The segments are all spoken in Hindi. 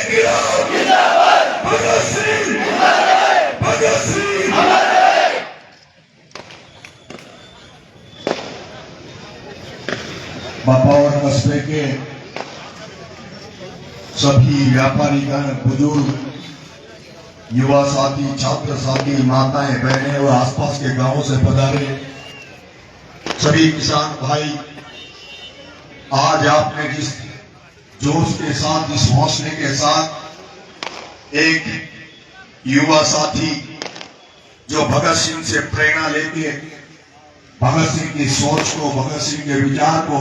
भगत सिंह बापावर कस्बे के सभी व्यापारीगण, बुजुर्ग, युवा साथी, छात्र साथी, माताएं, बहनें और आसपास के गांवों से पधारे सभी किसान भाई, आज आपने जिस जोश के साथ, जिस हौसले के साथ एक युवा साथी जो भगत सिंह से प्रेरणा लेके भगत सिंह की सोच को, भगत सिंह के विचार को,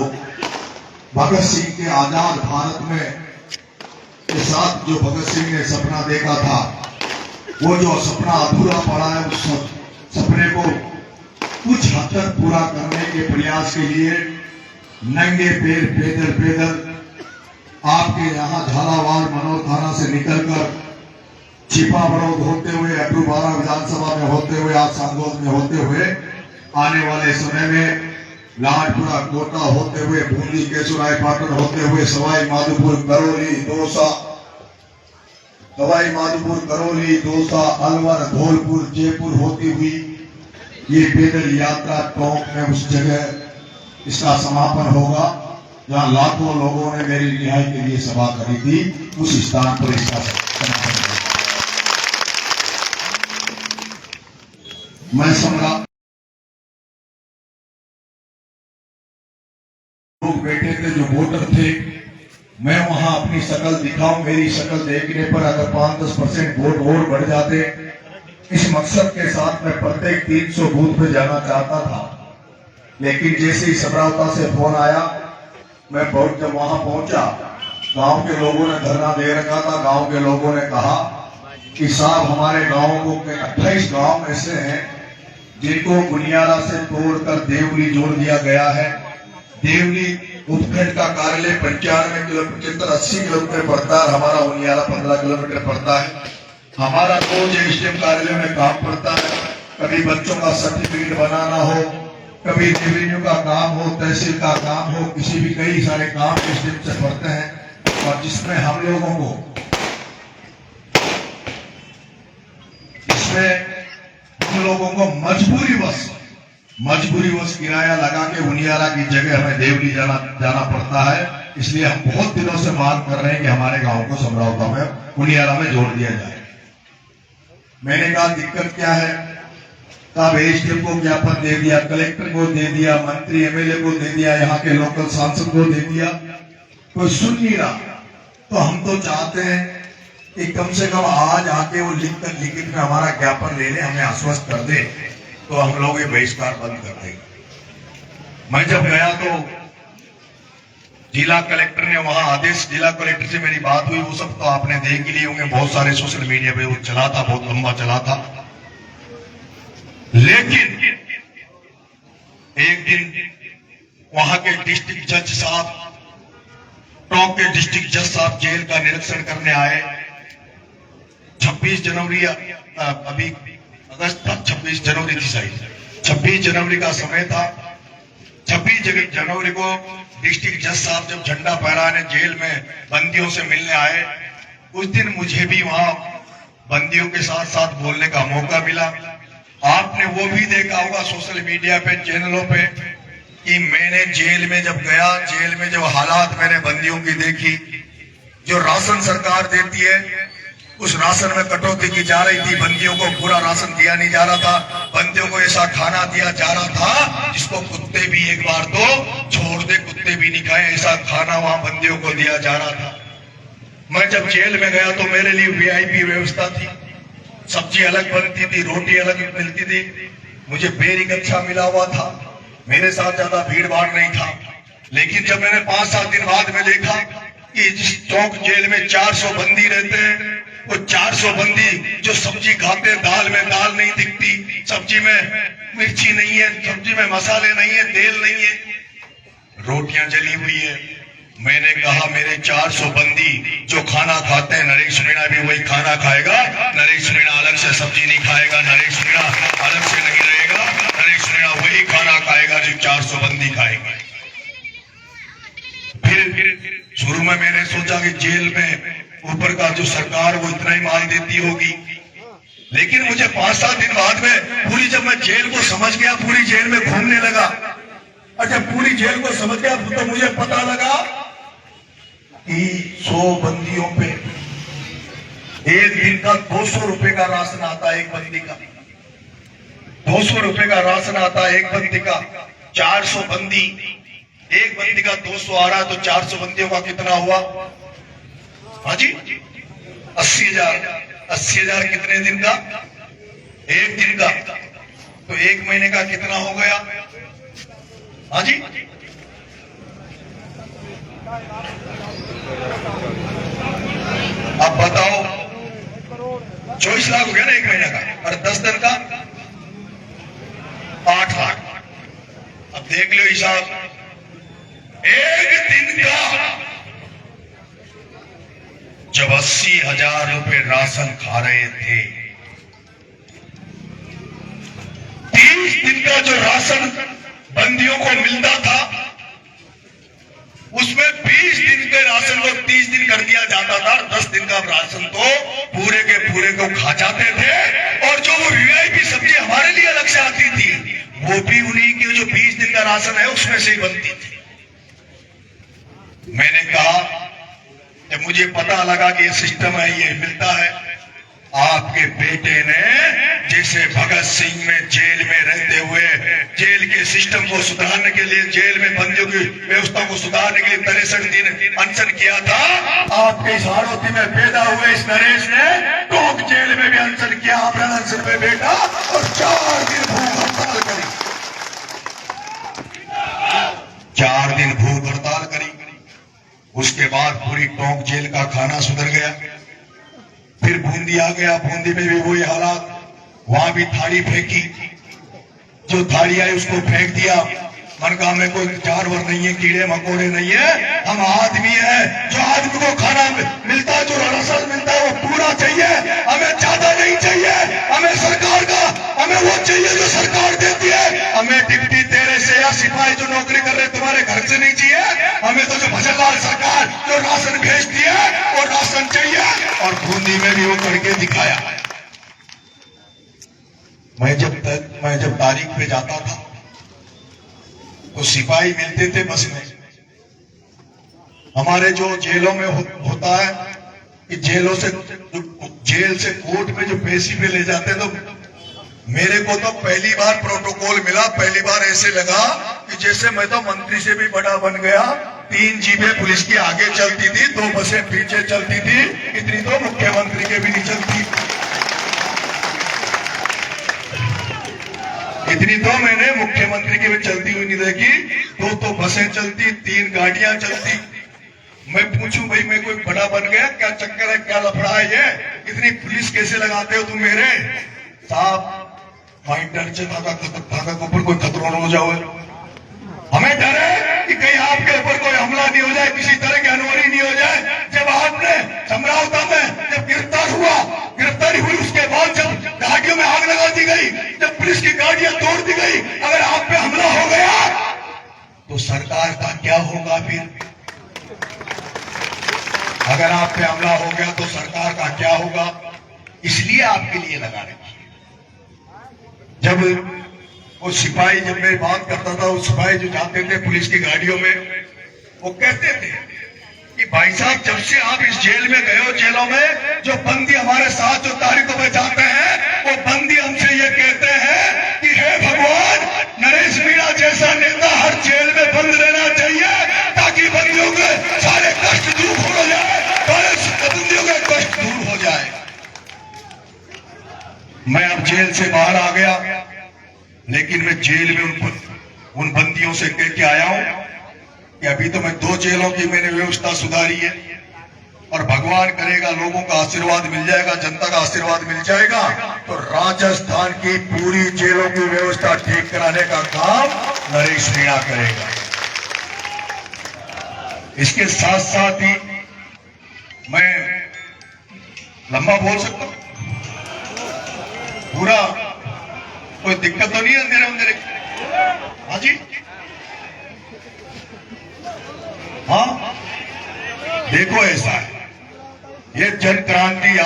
भगत सिंह के आजाद भारत में के साथ जो भगत सिंह ने सपना देखा था, वो जो सपना अधूरा पड़ा है, उस सपने को कुछ हद तक पूरा करने के प्रयास के लिए नंगे पैर पैदल आपके यहाँ झालावाड़ मनोर थाना से निकलकर छिपा बड़ौद होते हुए, अटूबारा विधानसभा में होते हुए, आज सांगोद में होते हुए, आने वाले समय में लाडपुरा कोटा होते हुए, बूंदी केसुराय पाटन होते हुए, सवाई माधोपुर करौली दौसा अलवर धौलपुर जयपुर होती हुई ये पैदल यात्रा टोंक में उस जगह इसका समापन होगा जहां लाखों लोगों ने मेरी रिहाई के लिए सभा करी थी। उस स्थान पर इसका समापन होगा। मैं सम्राट लोग बैठे थे जो वोटर थे, मैं वहां अपनी शक्ल दिखाऊं, मेरी शक्ल देखने पर अगर 5-10% वोट और बढ़ जाते, इस मकसद के साथ मैं प्रत्येक 300 बूथ पे जाना चाहता था। लेकिन जैसे ही सबरावता से फोन आया, मैं जब वहां पहुंचा, गांव के लोगों ने धरना दे रखा था। गांव के लोगों ने कहा कि साहब हमारे गांव को 28 गांव ऐसे हैं जिनको गुनियारा से तोड़कर देवली जोड़ दिया गया है। देवली उपखंड का कार्यालय 95 किलोमीटर 80 किलोमीटर पड़ता है, हमारा उनियारा 15 किलोमीटर पड़ता है। हमारा रोज एसडीएम कार्यालय में काम पड़ता है, कभी बच्चों का सर्टिफिकेट बनाना हो, कभी रेवेन्यू का काम हो, तहसील का काम हो, किसी भी कई सारे काम एसडीएम से पड़ते हैं। और जिसमें हम लोगों को मजबूरी वश किराया लगा के उनियारा की जगह हमें देवली जाना पड़ता है। इसलिए हम बहुत दिनों से मांग कर रहे हैं कि हमारे गांव को समरावता में उनियारा में जोड़ दिया जाए। मैंने कहा दिक्कत क्या है? तब एसडीएम को ज्ञापन दे दिया, कलेक्टर को दे दिया, मंत्री एमएलए को दे दिया, यहाँ के लोकल सांसद को दे दिया, कोई सुन नहीं रहा। तो हम तो चाहते हैं कि कम से कम आज आके वो लिखित में हमारा ज्ञापन ले ले, हमें आश्वस्त कर दे, तो हम लोग ये बहिष्कार बंद कर देंगे। मैं जब गया तो जिला कलेक्टर ने वहां आदेश, जिला कलेक्टर से मेरी बात हुई, वो सब तो आपने देख ही लिए होंगे, बहुत सारे सोशल मीडिया पे वो चला था, बहुत लंबा चला था। लेकिन एक दिन वहां के डिस्ट्रिक्ट जज साहब, टोंक के डिस्ट्रिक्ट जज साहब जेल का निरीक्षण करने आए। 26 जनवरी अभी अगस्त था, 26 जनवरी थी शायद, 26 जनवरी का समय था। 26 जनवरी को डिस्ट्रिक्ट जज साहब जब झंडा फहराने जेल में बंदियों से मिलने आए, उस दिन मुझे भी वहां बंदियों के साथ साथ बोलने का मौका मिला। आपने वो भी देखा होगा सोशल मीडिया पे, चैनलों पे, कि मैंने जेल में जब गया, जेल में जब हालात मैंने बंदियों की देखी, जो राशन सरकार देती है उस राशन में कटौती की जा रही थी, बंदियों को पूरा राशन दिया नहीं जा रहा था, बंदियों को ऐसा खाना दिया जा रहा था जिसको कुत्ते भी एक बार तो छोड़ दे, कुत्ते भी नहीं खाए, ऐसा खाना वहां बंदियों को दिया जा रहा था। मैं जब जेल में गया तो मेरे लिए वीआईपी व्यवस्था थी, सब्जी अलग बनती थी, रोटी अलग मिलती थी, मुझे बेरिक अच्छा मिला हुआ था, मेरे साथ ज्यादा भीड़ भाड़ नहीं था। लेकिन जब मैंने 5-7 दिन बाद में देखा कि जिस टोंक जेल में 400 बंदी रहते हैं, वो 400 बंदी जो सब्जी खाते हैं, दाल में दाल नहीं दिखती, सब्जी में मिर्ची नहीं है, सब्जी में मसाले नहीं है, तेल नहीं है, रोटियां जली हुई है। मैंने कहा मेरे 400 बंदी जो खाना खाते हैं, नरेश मीणा भी वही खाना खाएगा, नरेश मीणा अलग से सब्जी नहीं खाएगा, नरेश मीणा अलग से नहीं रहेगा, नरेश मीणा वही खाना खाएगा जो 400 बंदी खाएंगे। फिर शुरू में मैंने सोचा कि जेल में ऊपर का जो सरकार वो इतना ही माल देती होगी। लेकिन मुझे 5-7 दिन बाद में पूरी, जब मैं जेल को समझ गया, पूरी जेल में घूमने लगा, और जब पूरी जेल को समझ गया तो मुझे पता लगा कि 100 बंदियों पे एक दिन का 200 रुपए का राशन आता है, एक बंदी का 200 रुपए का राशन आता है एक बंदी का। 400 बंदी, एक बंदी का 200 आ रहा है, तो 400 बंदियों का कितना हुआ? हाँ जी, 80,000। 80,000 कितने दिन का? एक दिन का। तो एक महीने का कितना हो गया? हाँ जी, अब बताओ, 24 लाख हो गया ना एक महीने का, और 10 दिन का 8 लाख। अब देख लो हिसाब, एक दिन का जब 80,000 रुपए राशन खा रहे थे, 30 दिन का जो राशन बंदियों को मिलता था, उसमें 20 दिन के राशन को 30 दिन कर दिया जाता था, 10 दिन का राशन तो पूरे के पूरे को खा जाते थे। और जो वो वीआईपी सब्जी हमारे लिए अलग से आती थी, वो भी उन्हीं के जो 20 दिन का राशन है उसमें से ही बनती थी। मैंने कहा, जब मुझे पता लगा कि ये सिस्टम है, ये मिलता है, आपके बेटे ने जैसे भगत सिंह में जेल में रहते हुए जेल के सिस्टम को सुधारने के लिए, जेल में बंदियों की व्यवस्था को सुधारने के लिए 63 दिन अनशन किया था, आपके इस हाड़ौती में पैदा हुए इस नरेश ने टोंक जेल में भी अनशन किया, अपना अनशन में बैठा और 4 दिन भूख हड़ताल करी। 4 दिन भूख हड़ताल करी। उसके बाद पूरी टोंक जेल का खाना सुधर गया। फिर बूंदी आ गया, बूंदी में भी वही हालात, वहां भी थाली फेंकी, जो थाली आई उसको फेंक दिया। मनका में कोई जानवर नहीं है, कीड़े मकोड़े नहीं है, हम आदमी है। जो आदमी को खाना मिलता है, जो राशन मिलता है, वो पूरा चाहिए, हमें ज्यादा नहीं चाहिए। हमें सरकार का, हमें वो चाहिए जो सरकार देती है। हमें डिप्टी तेरे से या सिपाही जो नौकरी कर रहे तुम्हारे घर से नहीं चाहिए, हमें तो जो भजनलाल सरकार जो राशन भेजती है वो राशन चाहिए। और बूंदी में भी वो करके दिखाया। मैं जब तारीख पे जाता था तो सिपाही मिलते थे बस में। हमारे जो जेलों में होता है कि जेल से कोर्ट में जो पेशी पे ले जाते हैं, तो मेरे को तो पहली बार प्रोटोकॉल मिला, पहली बार ऐसे लगा कि जैसे मैं तो मंत्री से भी बड़ा बन गया। 3 जीपें पुलिस की आगे चलती थी, 2 बसें पीछे चलती थी, इतनी तो मुख्यमंत्री के भी नहीं चलती। इतनी तो मैंने मुख्यमंत्री की भी चलती हुई नहीं देखी। 2 बसें चलती, 3 गाड़ियां चलती। मैं पूछूं भाई, मैं कोई बड़ा बन गया क्या? चक्कर है क्या? लफड़ा है ये? इतनी पुलिस कैसे लगाते हो तुम मेरे साहब? माइंड डर से भागा के ऊपर कोई खतरा न हो जाओ। हमें डर है कि कहीं आपके ऊपर कोई हमला नहीं हो जाए, किसी तरह की अनहोनी नहीं हो जाए। जब आपने समरावता में जब गिरफ्तारी हुई, उसके बाद जब गाड़ियों में आग लगा दी गई, जब पुलिस की गाड़ियां तोड़ दी गई, अगर आप पे हमला हो गया तो सरकार का क्या होगा? फिर अगर आप पे हमला हो गया तो सरकार का क्या होगा? इसलिए आपके लिए लगा रखी। जब वो सिपाही, जब मैं बात करता था, वो सिपाही जो जाते थे पुलिस की गाड़ियों में, वो कहते थे कि भाई साहब, जब से आप इस जेल में गए हो, जेलों में जो बंदी हमारे साथ जो तारीखों में जाते हैं, वो बंदी हमसे ये कहते हैं कि हे भगवान, नरेश मीणा जैसा नेता हर जेल में बंद रहना चाहिए, ताकि बंदियों के सारे कष्ट दूर हो जाए, सारे बंदियों के कष्ट दूर हो जाए। मैं अब जेल से बाहर आ गया, लेकिन मैं जेल में उन बंदियों से कह के आया हूं कि अभी तो मैं 2 जेलों की मैंने व्यवस्था सुधारी है, और भगवान करेगा लोगों का आशीर्वाद मिल जाएगा, जनता का आशीर्वाद मिल जाएगा, तो राजस्थान की पूरी जेलों की व्यवस्था ठीक कराने का काम नरेश मीणा करेगा। इसके साथ साथ ही मैं लंबा बोल सकता हूं पूरा, कोई दिक्कत तो नहीं है अंधेरे? हाँ जी, हाँ, देखो ऐसा है, ये जन क्रांति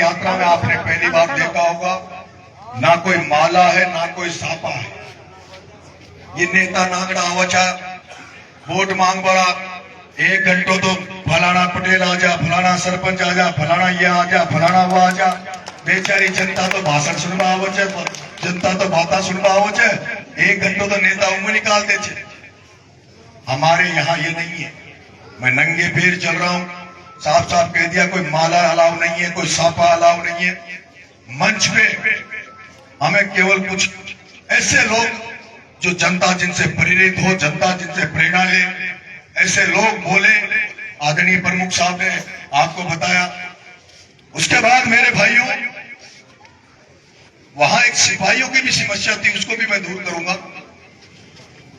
यात्रा में आपने पहली बार देखा होगा, ना कोई माला है ना कोई सापा है। ये नेता नागड़ा आवचा वोट मांग बड़ा, 1 घंटो तो फलाना पटेल आ जा, फलाना सरपंच आ जा, फलाना ये आ जा, फलाना वो आ जा। बेचारी जनता तो भाषण सुनवा आवचे, जनता तो बाता सुनवा आवचे, 1 घंटो तो नेता उम्र निकाल दे छे। हमारे यहाँ ये नहीं है। मैं नंगे पैर चल रहा हूँ, साफ साफ कह दिया, कोई माला अलाउ नहीं है, कोई सापा अलाउ नहीं है। मंच पे हमें केवल कुछ ऐसे लोग जो जनता जिनसे प्रेरित हो, जनता जिनसे प्रेरणा ले, ऐसे लोग बोले। आदरणीय प्रमुख साहब ने आपको बताया। उसके बाद मेरे भाइयों, वहां एक सिपाहियों की भी समस्या थी, उसको भी मैं दूर करूंगा।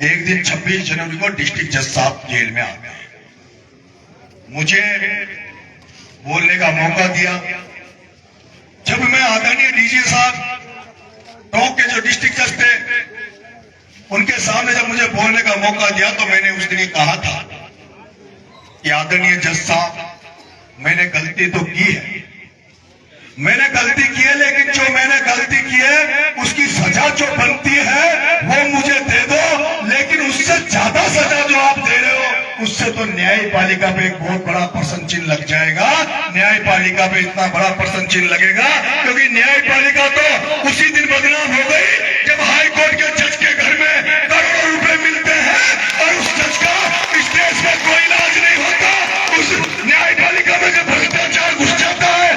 एक दिन 26 जनवरी को डिस्ट्रिक्ट जज साहब जेल में आ गए, मुझे बोलने का मौका दिया। जब मैं आदरणीय डीजी साहब टोंक के जो डिस्ट्रिक्ट जज थे, उनके सामने जब मुझे बोलने का मौका दिया, तो मैंने उस दिन कहा था कि आदरणीय जज साहब, मैंने गलती तो की है, मैंने गलती की है, लेकिन जो मैंने गलती की है उसकी सजा जो बनती है वो मुझे दे दो। लेकिन उससे ज्यादा सजा जो आप दे रहे हो, उससे तो न्यायपालिका पे एक बहुत बड़ा प्रश्न चिन्ह लग जाएगा। न्यायपालिका पे इतना बड़ा प्रश्न चिन्ह लगेगा, क्योंकि न्यायपालिका तो उसी दिन बदनाम हो गई जब हाई कोर्ट के जज के घर में करोड़ों रुपए मिलते हैं और उस जज का इस देश में कोई इलाज नहीं होता। उस न्यायपालिका में जो भ्रष्टाचार घुस जाता है,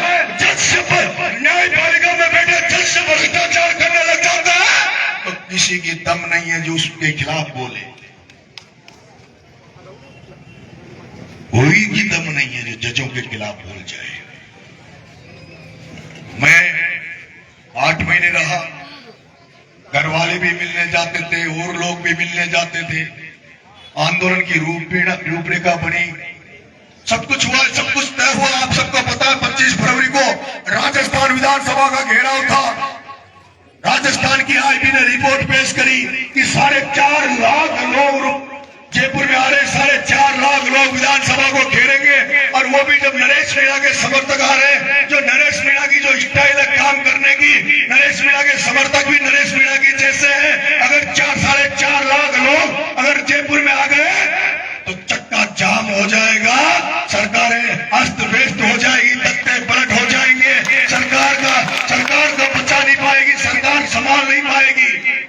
न्यायपालिका में बैठे जज से भ्रष्टाचार करने लग जाता है, तो किसी की दम नहीं है जो उसके खिलाफ बोले। कोई की दम नहीं है जो जजों के खिलाफ बोल जाए। मैं 8 महीने रहा, घर वाले भी मिलने जाते थे और लोग भी मिलने जाते थे। आंदोलन की रूपरेखा बनी, सब कुछ हुआ, सब कुछ तय हुआ। आप सबको पता है 25 फरवरी को राजस्थान विधानसभा का घेराव था। राजस्थान की आईबी ने रिपोर्ट पेश करी कि 4.5 लाख लोग जयपुर में आ रहे, 4.5 लाख लोग विधानसभा को घेरेंगे। और वो भी जब नरेश मीणा के समर्थक आ रहे हैं, जो नरेश मीणा की जो स्टाइल है काम करने की, नरेश मीणा के समर्थक भी नरेश मीणा की जैसे हैं। अगर 4.5 लाख लोग अगर जयपुर में आ गए तो चक्का जाम हो जाएगा, सरकारें अस्त व्यस्त हो जाएगी, तख्ते पलट हो जाएंगे, सरकार को बचा नहीं पाएगी, सरकार संभाल नहीं पाएगी,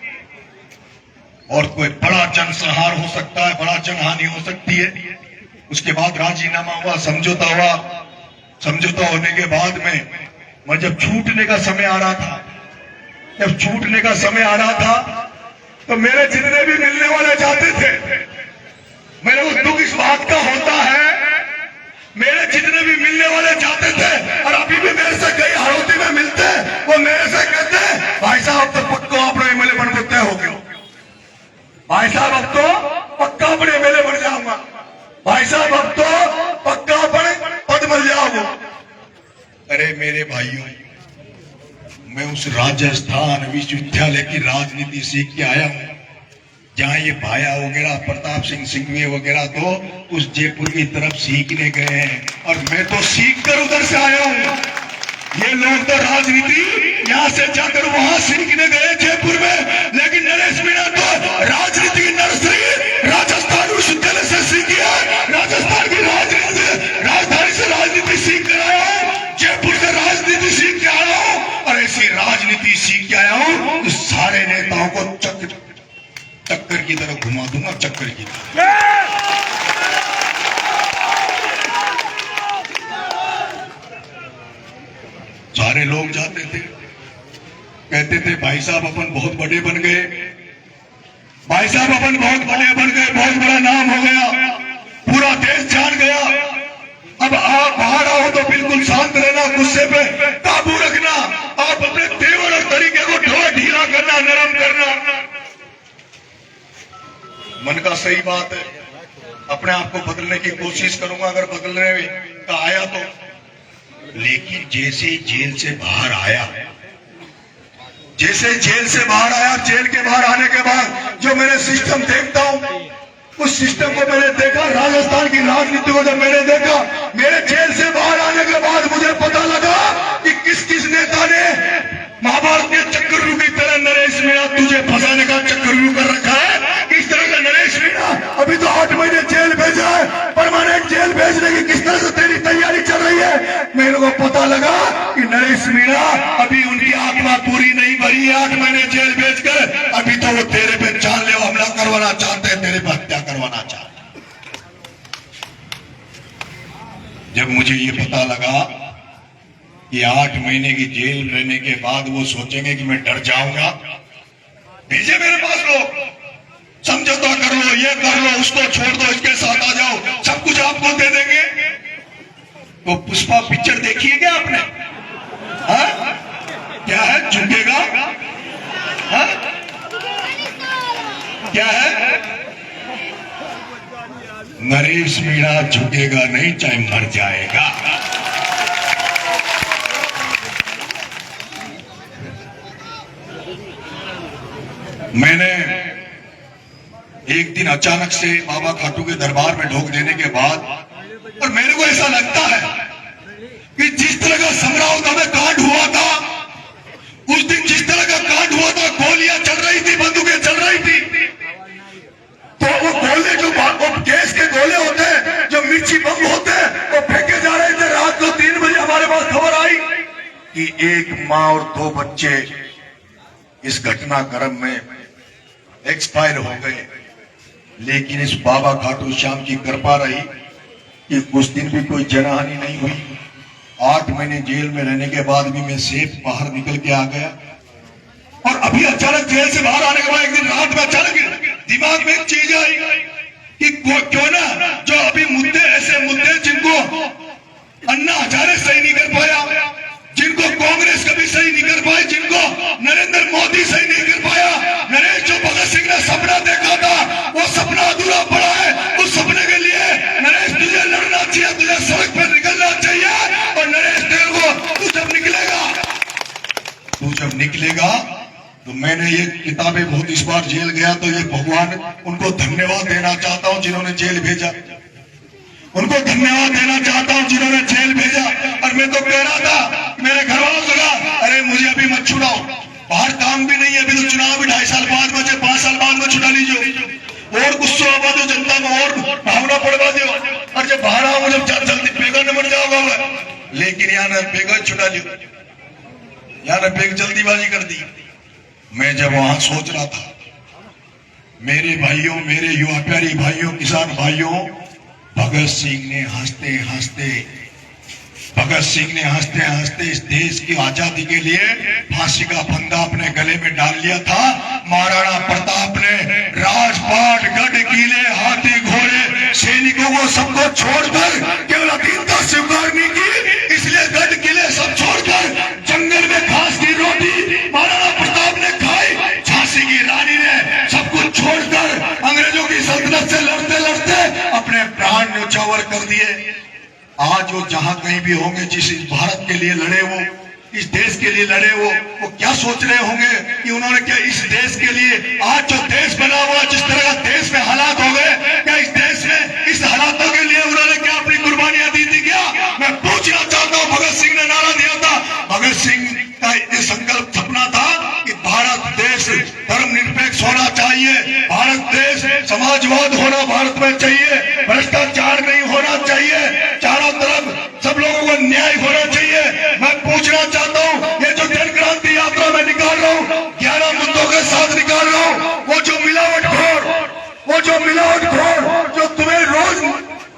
और कोई बड़ा जनसंहार हो सकता है, बड़ा जनहानि हो सकती है। उसके बाद राजीनामा हुआ, समझौता हुआ। समझौता होने के बाद में मैं जब छूटने का समय आ रहा था, तो मेरे जितने भी मिलने वाले जाते थे, मेरे को दुख इस बात का होता है, मेरे जितने भी मिलने वाले जाते थे और अभी भी मेरे से कई हड़ौती में मिलते हैं, वो मेरे से कहते हैं, भाई साहब तो पक्का अपने एमएलए बन सकते हो गए, भाई साहब अब तो पक्का अपने एमएलए बन जाऊंगा, भाई साहब अब तो पक्का अपने पद मिल जाओगे। अरे मेरे भाइयों, मैं उस राजस्थान विश्वविद्यालय की राजनीति सीख के आया हूं, जहां ये भाया वगैरह प्रताप सिंह सिंघवी वगैरह तो उस जयपुर की तरफ सीखने गए हैं, और मैं तो सीख कर उधर से आया हूं। ये लोग तो राजनीति यहां से जाकर वहां सीखने गए जयपुर में, लेकिन नरेश मीणा तो राजनीति की नर्सरी राजस्थान विश्वविद्यालय से सीखी है। राजस्थान की राजधानी से राजनीति सीख कर आया हूं, जयपुर से राजनीति सीख के आया हूं, और ऐसी राजनीति सीख के आया हूं तो सारे नेताओं को चक्कर की तरफ घुमा दूंगा, चक्कर की तरफ। सारे लोग जाते थे, कहते थे भाई साहब अपन बहुत बड़े बन गए, भाई साहब अपन बहुत बड़े बन गए, बहुत बड़ा नाम हो गया, पूरा देश जान गया। अब आप बाहर आओ तो बिल्कुल शांत रहना, गुस्से पे काबू रखना, आप अपने तेवर और तरीके को थोड़ा ढीला करना, नरम करना। मन का सही बात है, अपने आप को बदलने की कोशिश करूंगा अगर बदलने का आया तो। लेकिन जैसे जेल से बाहर आया, जेल के बाहर आने के बाद जो मैंने सिस्टम देखता हूं, उस सिस्टम को मैंने देखा, राजस्थान की राजनीति को जब मैंने देखा, मेरे जेल से बाहर आने के बाद मुझे पता लगा कि किस किस नेता ने महाभारत के चक्रव्यूह की तरह नरेश मीणा तुझे फंसाने का चक्रव्यूह कर रखा है। किस तरह का नरेश मीणा, अभी तो 8 महीने जेल भेजा है, परमानेंट जेल भेजने की किस तरह से तेरी तैयारी चल रही है। मेरे को पता लगा कि नरेश मीणा अभी उनकी आत्मा पूरी नहीं भरी है 8 महीने जेल भेजकर, अभी तो वो तेरे पे जानलेवा हमला करवाना चाहते हैं, तेरे पे हत्या करवाना चाहते हैं। जब मुझे ये पता लगा कि 8 महीने की जेल रहने के बाद वो सोचेंगे कि मैं डर जाऊंगा, भेजे मेरे पास लोग, समझौता कर लो, ये कर लो, उसको छोड़ दो, इसके साथ आ जाओ, सब कुछ आपको दे देंगे। तो पुष्पा पिक्चर देखी है क्या आपने? हाँ? क्या है, झुकेगा? हाँ? क्या है? नरेश मीणा झुकेगा नहीं, चाहे मर जाएगा। मैंने एक दिन अचानक से बाबा खाटू के दरबार में ढोक देने के बाद, और मेरे को ऐसा लगता है कि जिस तरह का समरावता में कांड हुआ था, उस दिन जिस तरह का कांड हुआ था, गोलियां चल रही थी, बंदूकें चल रही थी, तो वो गोले जो गैस के गोले होते हैं, जो मिर्ची बम होते हैं, वो फेंके जा रहे थे। रात को 3 बजे हमारे पास खबर आई कि एक माँ और 2 बच्चे इस घटनाक्रम में एक्सपायर हो गए। लेकिन इस बाबा खाटू श्याम की कृपा रही कि उस दिन भी कोई जनहानि नहीं हुई। 8 महीने जेल में रहने के बाद भी मैं सेफ बाहर निकल के आ गया। और अभी अचानक जेल से बाहर आने के बाद एक दिन रात में अचानक दिमाग में एक चीज आई कि क्यों ना जो अभी मुद्दे, ऐसे मुद्दे जिनको अन्ना हजारे सही नहीं कर पाया, जिनको कांग्रेस कभी सही नहीं कर पाई, जिनको नरेंद्र मोदी सही नहीं कर पाया, नरेश जो भगत सिंह ने सपना देखा था, वो सपना अधूरा पड़ा है। उस सपने के लिए नरेश तुझे लड़ना चाहिए, तुझे सड़क पर निकलना चाहिए। और नरेश तेरे को तू जब निकलेगा तो मैंने ये किताबें बहुत, इस बार जेल गया तो ये भगवान उनको धन्यवाद देना चाहता हूं जिन्होंने जेल भेजा, उनको धन्यवाद देना चाहता हूं जिन्होंने जेल भेजा। और मैं तो कह रहा था मेरे घर वालों से, अरे मुझे अभी मत छुड़ाओ, बाहर काम भी नहीं है, अभी तो चुनाव भी 2.5 साल बाद बचे, 5 साल बाद में छुड़ा लीजिए और गुस्सा आवा दो जनता को और भावना पड़वा दो। और जब बाहर आओ जब जल्दी बेगर न बन जाओगा, लेकिन यहाँ ने बेगर छुड़ा लियो, यहाँ ने बेग जल्दीबाजी कर दी। मैं जब वहां सोच रहा था, मेरे भाइयों, मेरे युवा प्यारी भाइयों, किसान भाइयों, भगत सिंह ने हंसते हंसते इस देश की आजादी के लिए फांसी का फंदा अपने गले में डाल लिया था। महाराणा प्रताप ने राजपाट, गढ़, किले, हाथी, घोड़े, सैनिकों को सबको छोड़कर केवल अधीनता स्वीकार नहीं की, इसलिए गढ़, किले सब छोड़कर जंगल में घास की रोटी महाराणा प्रताप ने खाई। झांसी की रानी ने सब कुछ छोड़कर अंग्रेजों की सल्तनत से लड़ते लड़ते अपने प्राण न्यौछावर कर दिए। आज वो जहां कहीं भी होंगे, जिस भारत के लिए लड़े, वो इस देश के लिए लड़े, वो क्या सोच रहे होंगे कि उन्होंने क्या इस देश के लिए, आज जो देश बना हुआ, जिस तरह का देश में हालात हो गए, क्या इस देश में इस हालातों के लिए उन्होंने क्या अपनी कुर्बानियां दी थी क्या? मैं पूछना चाहता हूं, भगत सिंह ने नारा दिया था, भगत सिंह का ये संकल्प सपना था कि भारत देश धर्मनिरपेक्ष होना चाहिए, भारत देश समाजवाद होना भारत में चाहिए, भ्रष्टाचार नहीं होना चाहिए, चारों तरफ सब लोगों को न्याय होना चाहिए। मैं पूछना चाहता हूं, ये जो जन क्रांति यात्रा में निकाल रहा हूं, 11 मुद्दों के साथ निकाल रहा हूं, वो जो मिलावटखोर जो तुम्हें रोज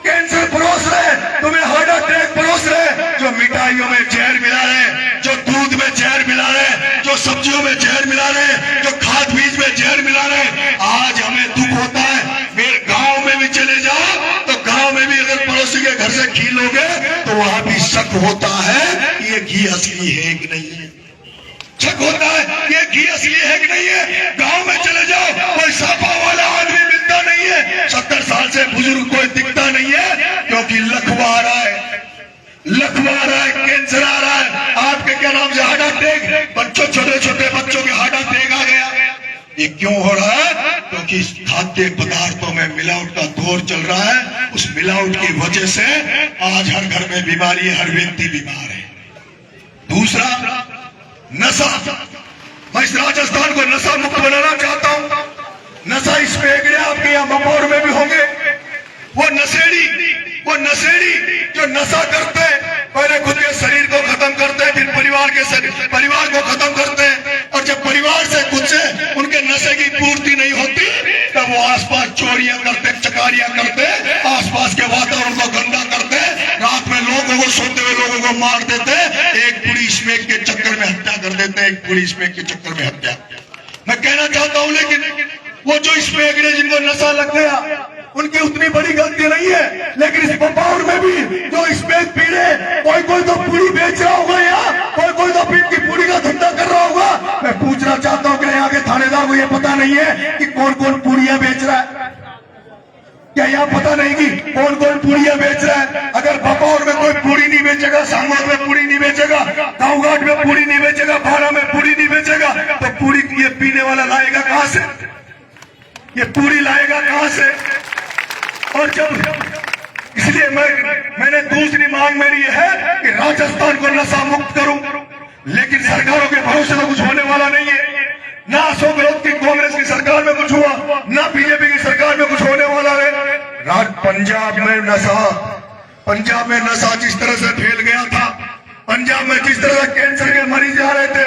कैंसर परोस रहे, तुम्हें हार्ट अटैक परोस रहे, जो मिठाइयों में जहर मिला रहे, जो दूध में जहर मिला रहे, जो सब्जियों में जहर मिला रहे, जो खाद बीज में जहर मिला रहे, आज हमें दुख होता है। मेरे गांव में भी चले जाओ तो गांव में भी अगर पड़ोसी के घर से घी लोगे तो वहां भी शक होता है कि ये घी असली है कि नहीं है, शक होता है ये घी असली है कि नहीं है। गांव में चले जाओ, कोई साफा वाला आदमी मिलता नहीं है, 70 साल से बुजुर्ग कोई दिखता नहीं है, क्योंकि लकवा आ रहा है, कैंसर आ रहा है, आपके क्या नाम से हार्ट अटैक, बच्चों, छोटे छोटे बच्चों के हार्ट अटैक आ गया। ये क्यों हो रहा है? क्योंकि कि खाद्य पदार्थों में मिलावट का दौर चल रहा है, उस मिलावट की वजह से आज हर घर में बीमारी है, हर व्यक्ति बीमार है। दूसरा, नशा। मैं इस राजस्थान को नशा मुक्त बनाना चाहता हूं। नशा इसमें आपके यहाँ बपौर में भी होंगे। वो नशेड़ी जो नशा करते हैं, पहले खुद के शरीर को खत्म करते हैं, फिर परिवार को खत्म करते हैं, और जब परिवार से खुद से उनके नशे की पूर्ति नहीं होती तब वो आसपास चोरियां करते, चकारियां करते, आसपास के वातावरण को गंदा करते, रात में लोगों को, सोते हुए लोगों को मार देते, एक पूरी स्मैक के चक्कर में हत्या कर देते हैं, एक पूरी स्मैक के चक्कर में हत्या। मैं कहना चाहता हूं, लेकिन वो जो स्मैक ने जिनको नशा लग गया उनकी उतनी बड़ी गलती नहीं है, लेकिन इस बपौर में भी जो स्मैक पी रहे, कोई तो पूरी बेच रहा होगा, यहाँ कोई तो पीट की पूरी का धंधा कर रहा होगा। मैं पूछना चाहता हूँ कि यहाँ के थानेदार को ये पता नहीं है कि कौन कौन पूड़ियां बेच रहा है? क्या यहाँ पता नहीं कि कौन कौन पूड़ियां बेच रहा है? अगर बपौर में कोई पूड़ी नहीं बेचेगा, सांगौर में पूड़ी नहीं बेचेगा, गाँवघाट में पूड़ी नहीं बेचेगा, भाड़ा में पूड़ी नहीं बेचेगा, तो पूड़ी ये पीने वाला लाएगा कहां से? ये पूड़ी लाएगा कहां से? और जब इसलिए मैंने दूसरी मांग मेरी ये है कि राजस्थान को नशा मुक्त करूं, लेकिन सरकारों के भरोसे तो कुछ होने वाला नहीं है। ना अशोक गहलोत की कांग्रेस की सरकार में कुछ हुआ, ना बीजेपी की सरकार में कुछ होने वाला है। पंजाब में नशा जिस तरह से फैल गया था, पंजाब में जिस तरह से कैंसर के मरीज आ रहे थे,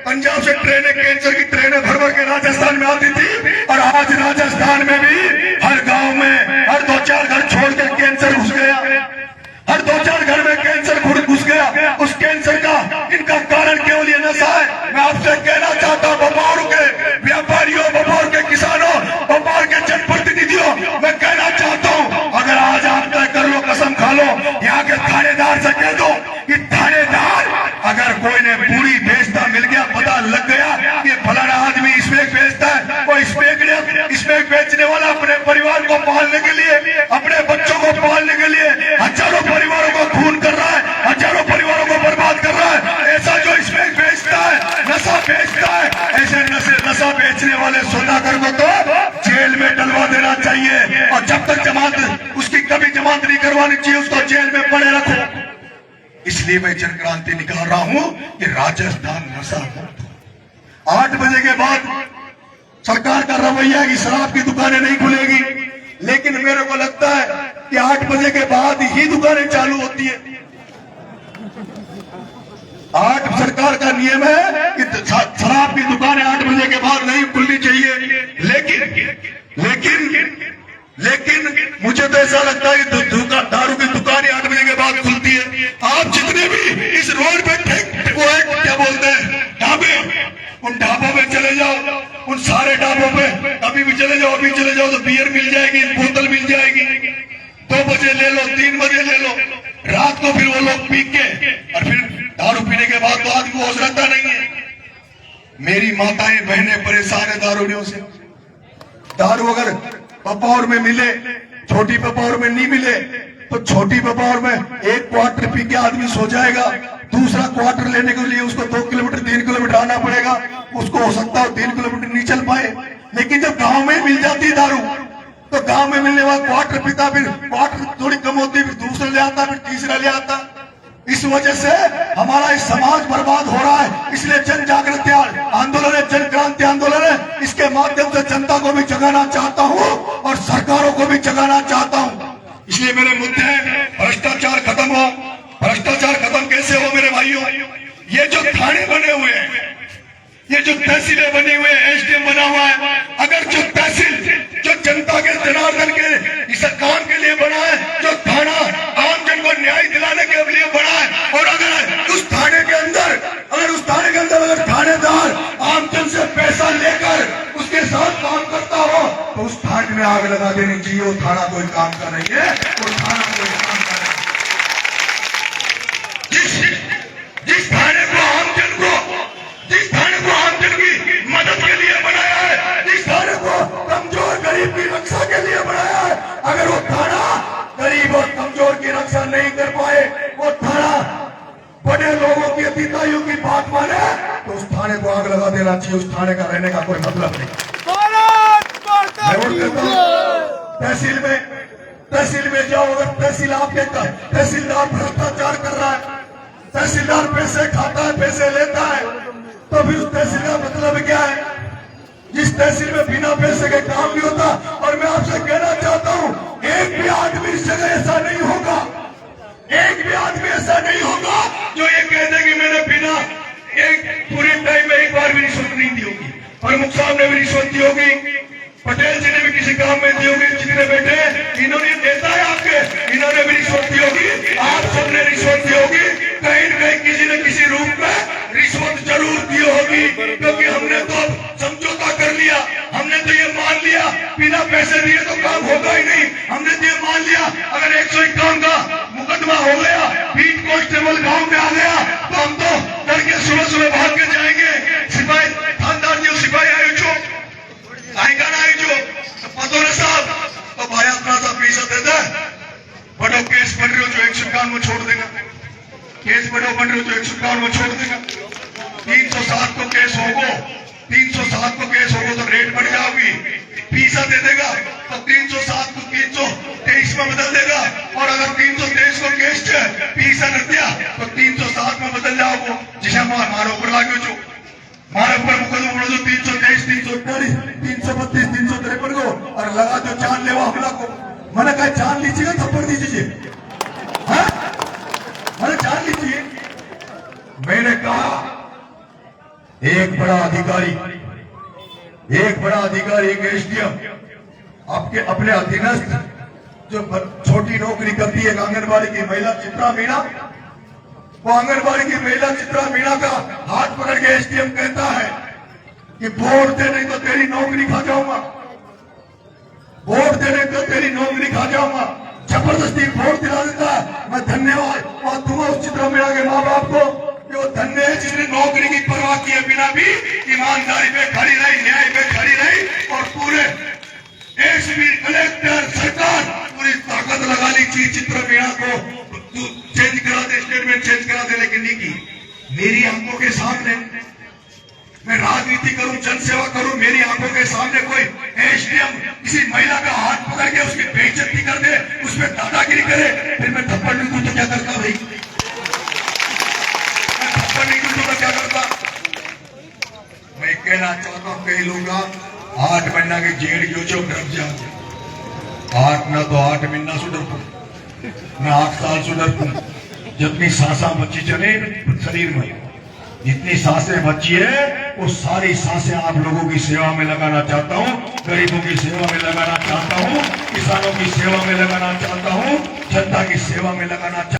पंजाब से कैंसर की ट्रेनें भर के राजस्थान में आती थी, और आज राजस्थान में भी हर गांव में हर 2-4 घर छोड़ के कैंसर घुस गया, हर 2-4 घर में कैंसर घुस गया। उस कैंसर का इनका कारण केवल ये नशा है। मैं आपसे कहना चाहता हूँ, बपौर के व्यापारियों, बपौर के किसानों, बपौर के जनप्रतिनिधियों, मैं कहना चाहता हूँ, अगर आज आप तय कर लो, कसम खा लो, यहाँ के थानेदार से कह दो कि थानेदार, अगर कोई ने पूरी बेचता मिल गया, पता लग गया ये फलाना आदमी स्मैक बेचता है, वो स्मैक बेचने वाला अपने परिवार को पालने के लिए, अपने बच्चों को पालने के लिए हजारों परिवारों को खून कर रहा है, हजारों परिवारों को बर्बाद कर रहा है। ऐसा जो स्मैक बेचता है, नशा बेचता है, ऐसे नशा बेचने वाले सौदागर को तो जेल में डलवा देना चाहिए, और जब तक जमानत उसकी कभी जमानत नहीं करवानी चाहिए, उसको जेल में पड़े रखो। इसलिए मैं जन क्रांति निकाल रहा हूं कि राजस्थान नशा मुक्त हो। 8 बजे के बाद सरकार का रवैया है कि शराब की दुकानें नहीं खुलेगी, लेकिन मेरे को लगता है कि 8 बजे के बाद ही दुकानें चालू होती है। 8 सरकार का नियम है कि शराब की दुकानें 8 बजे के बाद नहीं खुलनी चाहिए, लेकिन मुझे तो ऐसा लगता है कि दारू की दुकानें 8 बजे के बाद खुलती है। आप जितने भी इस रोड पे वो है, क्या बोलते हैं, ढाबे, उन ढाबों पे चले जाओ, उन सारे ढाबों पे कभी भी चले जाओ, अभी चले जाओ तो बियर मिल जाएगी, बोतल मिल जाएगी। 2 बजे ले लो, 3 बजे ले लो, रात को फिर वो लोग पी के, और फिर दारू पीने के बाद तो आदमी होश रहता नहीं है। मेरी माताएं बहनें परेशान है दारूडियों से। दारू अगर बपौर में मिले, छोटी बपौर में नहीं मिले, तो छोटी बपौर में 1 क्वार्टर पी के आदमी सो जाएगा, दूसरा क्वार्टर लेने के लिए उसको 2 किलोमीटर 3 किलोमीटर आना पड़ेगा, उसको हो सकता है 3 किलोमीटर नहीं चल पाए। लेकिन जब गांव में मिल जाती है दारू, तो गांव में मिलने वाला क्वार्टर पीता, फिर क्वार्टर थोड़ी कम होती, फिर दूसरा ले आता, फिर तीसरा ले आता। इस वजह से हमारा इस समाज बर्बाद हो रहा है। इसलिए जन जागृति आंदोलन है, जन क्रांति आंदोलन है, इसके माध्यम से जनता को भी जगाना चाहता हूँ और सरकारों को भी जगाना चाहता हूँ। इसलिए मेरे मुद्दे हैं, भ्रष्टाचार खत्म हो। भ्रष्टाचार खत्म कैसे हो मेरे भाइयों? ये जो थाने बने हुए हैं, ये जो तहसीलें बनी हुई है, एसडीएम बना हुआ है, अगर जो तहसील जो जनता के जनार्दन के इस काम के लिए बना है, जो थाना आम जन को न्याय दिलाने के लिए बना है, और अगर उस थाने के अंदर अगर थानेदार आम जन से पैसा लेकर उसके साथ काम करता हो, तो उस थाने में आग लगा देनी चाहिए। वो थाना कोई काम का नहीं है, वो थाना कोई काम का नहीं। जिस थाने को आम जन की मदद के लिए बनाया है, जिस थाने को कमजोर गरीब की रक्षा के लिए बनाया है, अगर वो थाना गरीब और कमजोर की रक्षा नहीं कर पाए, वो थाना बड़े लोगों की अतिताइयों की बात माने, तो उस थाने को आग लगा देना चाहिए। उस थाने का रहने का कोई मतलब नहीं। मैं वोट करता हूँ। तहसील में जाओ, अगर तहसील आपके तहसीलदार भ्रष्टाचार कर रहा है, तहसीलदार पैसे खाता है, पैसे लेता है, तो फिर उस तहसील का मतलब क्या है? जिस तहसील में बिना पैसे के काम नहीं होता। और मैं आपसे कहना चाहता हूँ, एक भी आदमी इस जगह ऐसा नहीं होगा, एक भी आदमी ऐसा नहीं होगा जो ये कह दे कि मैंने बिना एक पूरे टाइम में एक बार भी रिश्वत नहीं दी होगी। प्रमुख साहब ने भी रिश्वत दी होगी, पटेल जी ने भी किसी काम में दी होगी, जितने बैठे इन्होंने देता है आपके, इन्होंने भी रिश्वत दी होगी, आप सबने रिश्वत दी होगी, कहीं न कहीं किसी न किसी रूप में रिश्वत जरूर दी होगी। क्योंकि हमने तो समझौता कर लिया, हमने तो ये मान लिया बिना पैसे दिए तो काम होगा ही नहीं। हमने तो ये मान लिया अगर 151 का मुकदमा हो गया, बीट कांस्टेबल गांव में आ गया, तो हम तो डर के सुबह सुबह भाग के जाएंगे। सिपाही थानदार जी सिपाही आयो छो आएगा जो पतो न साहब तो भाई अपना सा पैसा दे दे, बड़ो केस बन रहे हो जो 151 में छोड़ देगा, केस बड़ो बन रहे हो जो 151 में छोड़ देगा। 307 को केस होगो, 307 को केस होगो तो रेट बढ़ जाओगी, पैसा दे देगा तो 307 को 323 में बदल देगा। और अगर 323 को केस पैसा न दिया तो 307 में बदल जाओगे। जिसे मारो ऊपर लागो जो मारे ऊपर मुकदमा बोलो जो 323, 342, 332, 353 को और लगा दो जानलेवा हमला को। मैंने कहा जान लीजिएगा, थप्पड़ दीजिए, मैंने जान लीजिए। मैंने कहा एक बड़ा अधिकारी एक एसडीएम आपके अपने अधीनस्थ जो छोटी नौकरी करती है आंगनबाड़ी की महिला चित्रा मीणा, वो आंगनबाड़ी की महिला चित्रा मीणा का हाथ पकड़ के एसडीएम कहता है कि वोट दे नहीं तो तेरी नौकरी खा जाऊंगा, वोट दे नहीं तो तेरी नौकरी खा जाऊंगा। जबरदस्ती वोट दिला देता है। मैं धन्यवाद दूंगा उस चित्रा मीणा के माँ बाप को कि वो धन्य है जिसने नौकरी की परवाह किए बिना भी ईमानदारी पे खड़ी रही, न्याय पे खड़ी रही और पूरे एसपी कलेक्टर सरकार पूरी ताकत लगा ली चित्रा मीणा को चेंज करा दे, स्टेटमेंट चेंज करा दे, लेकिन नहीं की। मेरी आंखों के सामने मैं राजनीति करूं, जनसेवा करूं, मेरी आंखों के सामने कोई एसडीएम किसी महिला का हाथ पकड़ के उसकी बेइज्जती कर दे, उसमें दादागिरी करे, फिर मैं थप्पड़ नहीं दूं तो क्या करता भाई? मैं थप्पड़ नहीं दूं तो मैं क्या करता? मैं कहना चाहता हूं कई लोग 8 महीना की जेल क्यों चो डर जाते, 8 ना तो 8 महीना से डरता, मैं 8 साल से डरता। जितनी सांसा बची चले शरीर में, जितनी सांसें बची है वो सारी सांसें आप लोगों की सेवा में लगाना चाहता हूं, गरीबों की सेवा में लगाना चाहता हूं, किसानों की सेवा में लगाना चाहता हूं, जनता की सेवा में लगाना चाहता हूं।